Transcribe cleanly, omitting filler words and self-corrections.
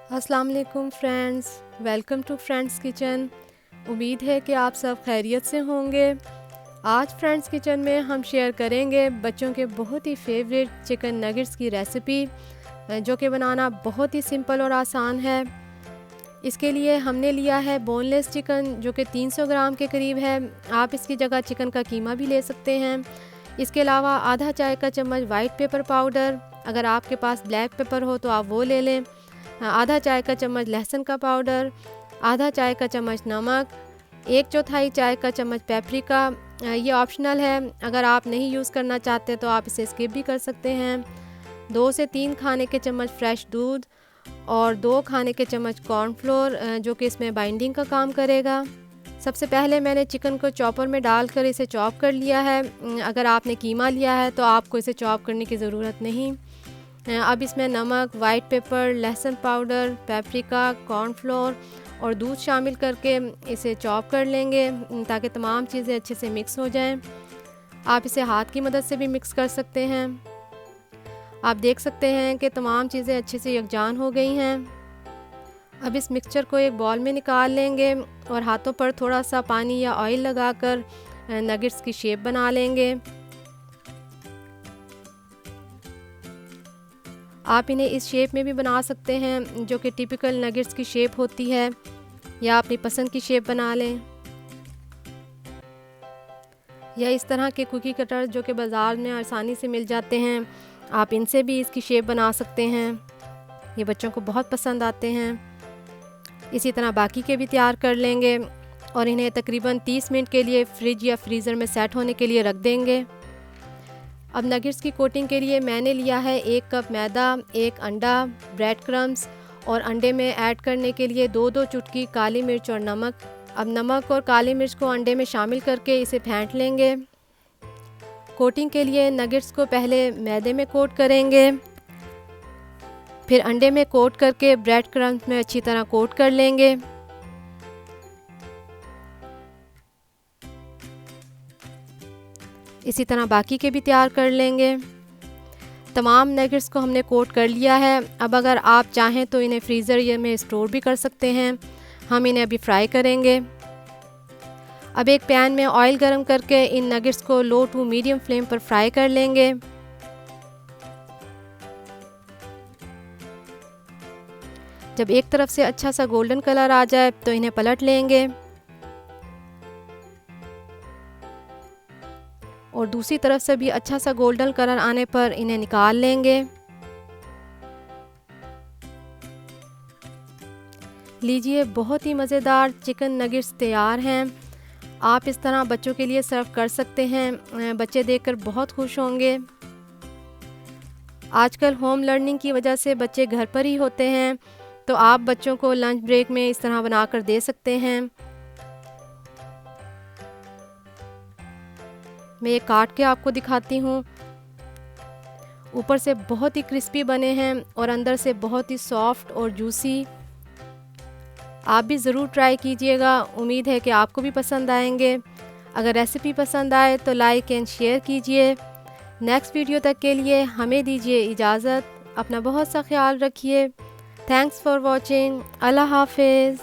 अस्सलाम वालेकुम friends, welcome to friends kitchen. उम्मीद है कि आप सब खैरियत से होंगे। आज फ्रेंड्स किचन में हम शेयर करेंगे बच्चों के बहुत ही फेवरेट चिकन नगेट्स की रेसिपी, जो कि बनाना बहुत ही सिंपल और आसान है। इसके लिए हमने लिया है बोनलेस चिकन, जो कि 300 ग्राम के करीब है। आप इसकी जगह चिकन का कीमा भी ले सकते हैं। इसके अलावा आधा चाय का चम्मच वाइट पेपर पाउडर, अगर आपके पास ब्लैक पेपर हो तो आप वो ले लें। आधा चाय का चम्मच लहसुन का पाउडर, आधा चाय का चम्मच नमक, 1/4 चाय का चम्मच पेपरिका। ये ऑप्शनल है, अगर आप नहीं यूज़ करना चाहते तो आप इसे स्किप भी कर सकते हैं। 2 से 3 खाने के चम्मच फ्रेश दूध और 2 खाने के चम्मच कॉर्नफ्लोर, जो कि इसमें बाइंडिंग का काम करेगा। सबसे पहले मैंने चिकन को चॉपर में डालकर इसे चॉप कर लिया है। अगर आपने कीमा लिया है तो आपको इसे चॉप करने की ज़रूरत नहीं। अब इसमें नमक, वाइट पेपर, लहसुन पाउडर, पेपरिका, कॉर्नफ्लोर और दूध शामिल करके इसे चॉप कर लेंगे, ताकि तमाम चीज़ें अच्छे से मिक्स हो जाएं। आप इसे हाथ की मदद से भी मिक्स कर सकते हैं। आप देख सकते हैं कि तमाम चीज़ें अच्छे से यकजान हो गई हैं। अब इस मिक्सचर को एक बॉल में निकाल लेंगे और हाथों पर थोड़ा सा पानी या ऑयल लगाकर नगेट्स की शेप बना लेंगे। आप इन्हें इस शेप में भी बना सकते हैं, जो कि टिपिकल नगेट्स की शेप होती है, या अपनी पसंद की शेप बना लें। या इस तरह के कुकी कटर जो कि बाज़ार में आसानी से मिल जाते हैं, आप इनसे भी इसकी शेप बना सकते हैं। ये बच्चों को बहुत पसंद आते हैं। इसी तरह बाकी के भी तैयार कर लेंगे और इन्हें तकरीबन 30 मिनट के लिए फ्रिज या फ्रीज़र में सेट होने के लिए रख देंगे। अब नगेट्स की कोटिंग के लिए मैंने लिया है 1 कप मैदा, 1 अंडा, ब्रेड क्रम्स और अंडे में ऐड करने के लिए 2-2 चुटकी काली मिर्च और नमक। अब नमक और काली मिर्च को अंडे में शामिल करके इसे फेंट लेंगे। कोटिंग के लिए नगेट्स को पहले मैदे में कोट करेंगे, फिर अंडे में कोट करके ब्रेड क्रम्स में अच्छी तरह कोट कर लेंगे। इसी तरह बाकी के भी तैयार कर लेंगे। तमाम नगेट्स को हमने कोट कर लिया है। अब अगर आप चाहें तो इन्हें फ्रीज़र में स्टोर भी कर सकते हैं। हम इन्हें अभी फ्राई करेंगे। अब एक पैन में ऑयल गरम करके इन नगेट्स को लो टू मीडियम फ्लेम पर फ्राई कर लेंगे। जब एक तरफ से अच्छा सा गोल्डन कलर आ जाए तो इन्हें पलट लेंगे और दूसरी तरफ से भी अच्छा सा गोल्डन कलर आने पर इन्हें निकाल लेंगे। लीजिए, बहुत ही मज़ेदार चिकन नगेट्स तैयार हैं। आप इस तरह बच्चों के लिए सर्व कर सकते हैं। बच्चे देखकर बहुत खुश होंगे। आजकल होम लर्निंग की वजह से बच्चे घर पर ही होते हैं, तो आप बच्चों को लंच ब्रेक में इस तरह बनाकर दे सकते हैं। मैं ये काट के आपको दिखाती हूँ। ऊपर से बहुत ही क्रिस्पी बने हैं और अंदर से बहुत ही सॉफ्ट और जूसी। आप भी ज़रूर ट्राई कीजिएगा। उम्मीद है कि आपको भी पसंद आएंगे। अगर रेसिपी पसंद आए तो लाइक एंड शेयर कीजिए। नेक्स्ट वीडियो तक के लिए हमें दीजिए इजाज़त। अपना बहुत सा ख्याल रखिए। Thanks for watching. अल्लाह हाफिज़।